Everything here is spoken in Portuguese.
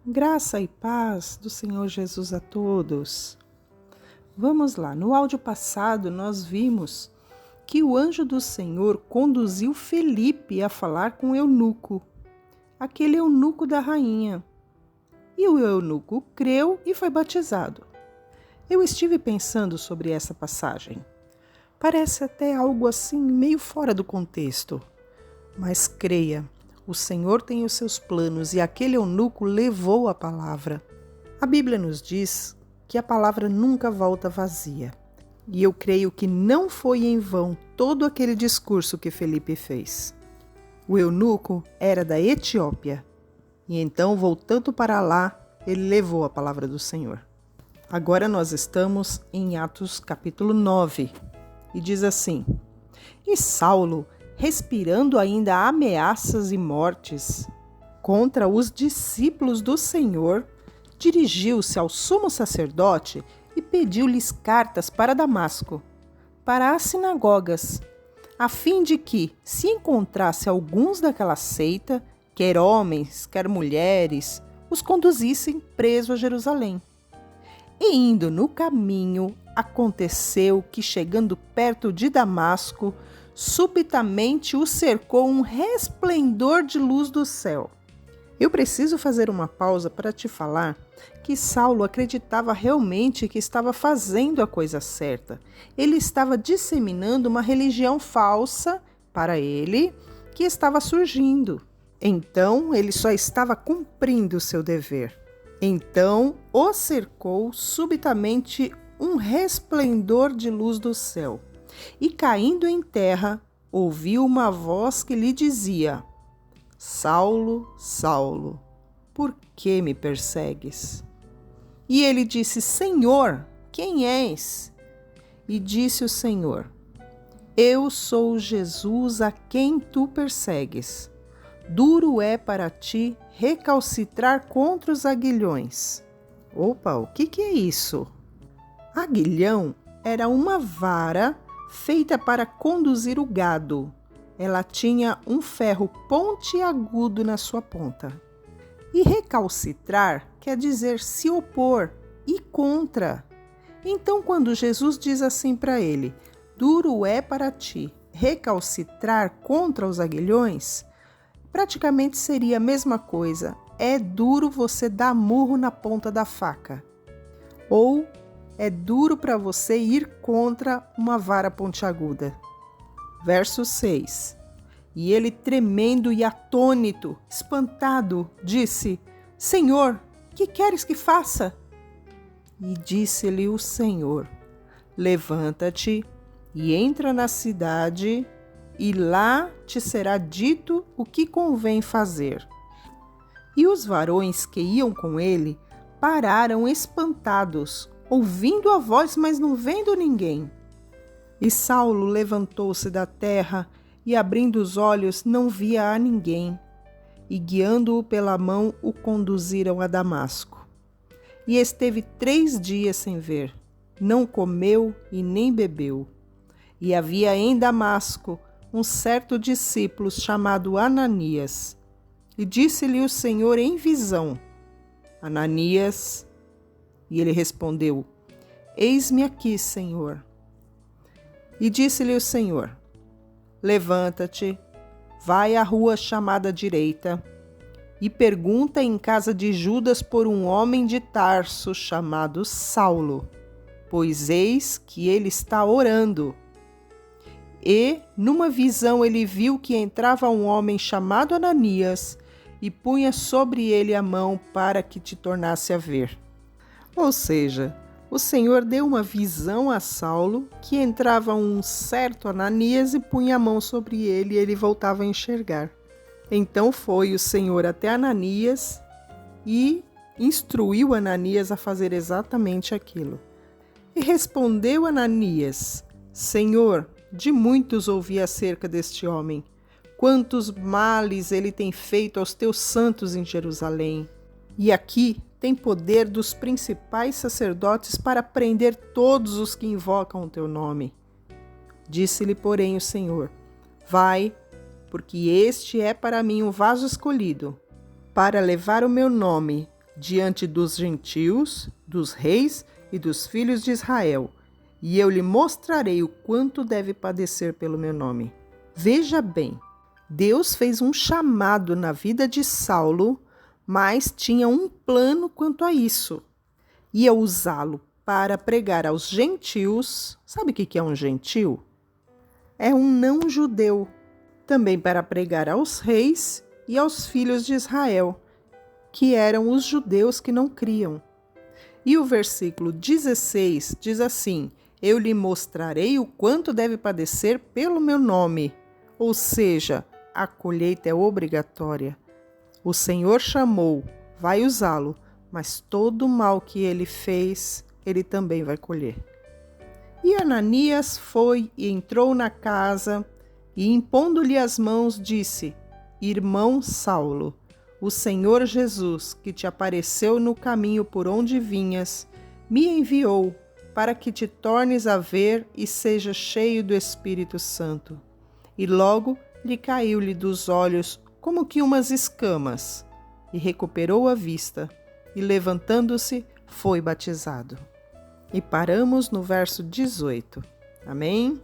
Graça e paz do Senhor Jesus a todos. Vamos lá, no áudio passado nós vimos que o anjo do Senhor conduziu Felipe a falar com o eunuco, aquele eunuco da rainha. E o eunuco creu e foi batizado. Eu estive pensando sobre essa passagem. Parece até algo assim meio fora do contexto, mas creia, o Senhor tem os seus planos e aquele eunuco levou a palavra. A Bíblia nos diz que a palavra nunca volta vazia. E eu creio que não foi em vão todo aquele discurso que Felipe fez. O eunuco era da Etiópia e então, voltando para lá, ele levou a palavra do Senhor. Agora nós estamos em Atos capítulo 9 e diz assim: E Saulo, respirando ainda ameaças e mortes contra os discípulos do Senhor, dirigiu-se ao sumo sacerdote e pediu-lhes cartas para Damasco, para as sinagogas, a fim de que, se encontrasse alguns daquela seita, quer homens, quer mulheres, os conduzissem preso a Jerusalém. E indo no caminho, aconteceu que, chegando perto de Damasco, subitamente o cercou um resplendor de luz do céu. Eu preciso fazer uma pausa para te falar que Saulo acreditava realmente que estava fazendo a coisa certa. Ele estava disseminando uma religião falsa para ele que estava surgindo. Então, ele só estava cumprindo o seu dever. Então, o cercou subitamente um resplendor de luz do céu. E caindo em terra, ouviu uma voz que lhe dizia: Saulo, Saulo, por que me persegues? E ele disse: Senhor, quem és? E disse o Senhor: Eu sou Jesus a quem tu persegues. Duro é para ti recalcitrar contra os aguilhões. Opa, o que é isso? Aguilhão era uma vara feita para conduzir o gado. Ela tinha um ferro pontiagudo na sua ponta. E recalcitrar quer dizer se opor, e contra. Então, quando Jesus diz assim para ele: duro é para ti recalcitrar contra os aguilhões, praticamente seria a mesma coisa. É duro você dar murro na ponta da faca. Ou é duro para você ir contra uma vara pontiaguda. Verso 6. E ele, tremendo e atônito, espantado, disse: Senhor, que queres que faça? E disse-lhe o Senhor: Levanta-te e entra na cidade, e lá te será dito o que convém fazer. E os varões que iam com ele pararam espantados, ouvindo a voz, mas não vendo ninguém. E Saulo levantou-se da terra e, abrindo os olhos, não via a ninguém. E, guiando-o pela mão, o conduziram a Damasco. E esteve 3 dias sem ver, não comeu e nem bebeu. E havia em Damasco um certo discípulo chamado Ananias. E disse-lhe o Senhor em visão: Ananias. E ele respondeu: Eis-me aqui, Senhor. E disse-lhe o Senhor: Levanta-te, vai à rua chamada Direita, e pergunta em casa de Judas por um homem de Tarso chamado Saulo, pois eis que ele está orando. E, numa visão, ele viu que entrava um homem chamado Ananias e punha sobre ele a mão para que te tornasse a ver. Ou seja, o Senhor deu uma visão a Saulo que entrava um certo Ananias e punha a mão sobre ele e ele voltava a enxergar. Então foi o Senhor até Ananias e instruiu Ananias a fazer exatamente aquilo. E respondeu Ananias: Senhor, de muitos ouvi acerca deste homem, quantos males ele tem feito aos teus santos em Jerusalém. E aqui tem poder dos principais sacerdotes para prender todos os que invocam o teu nome. Disse-lhe, porém, o Senhor: Vai, porque este é para mim um vaso escolhido, para levar o meu nome diante dos gentios, dos reis e dos filhos de Israel, e eu lhe mostrarei o quanto deve padecer pelo meu nome. Veja bem, Deus fez um chamado na vida de Saulo, mas tinha um plano quanto a isso. Ia usá-lo para pregar aos gentios. Sabe o que é um gentio? É um não-judeu. Também para pregar aos reis e aos filhos de Israel, que eram os judeus que não criam. E o versículo 16 diz assim: eu lhe mostrarei o quanto deve padecer pelo meu nome. Ou seja, a colheita é obrigatória. O Senhor chamou, vai usá-lo, mas todo o mal que ele fez, ele também vai colher. E Ananias foi e entrou na casa e, impondo-lhe as mãos, disse: irmão Saulo, o Senhor Jesus, que te apareceu no caminho por onde vinhas, me enviou para que te tornes a ver e seja cheio do Espírito Santo. E logo lhe caiu-lhe dos olhos como que umas escamas, e recuperou a vista, e levantando-se, foi batizado. E paramos no verso 18. Amém?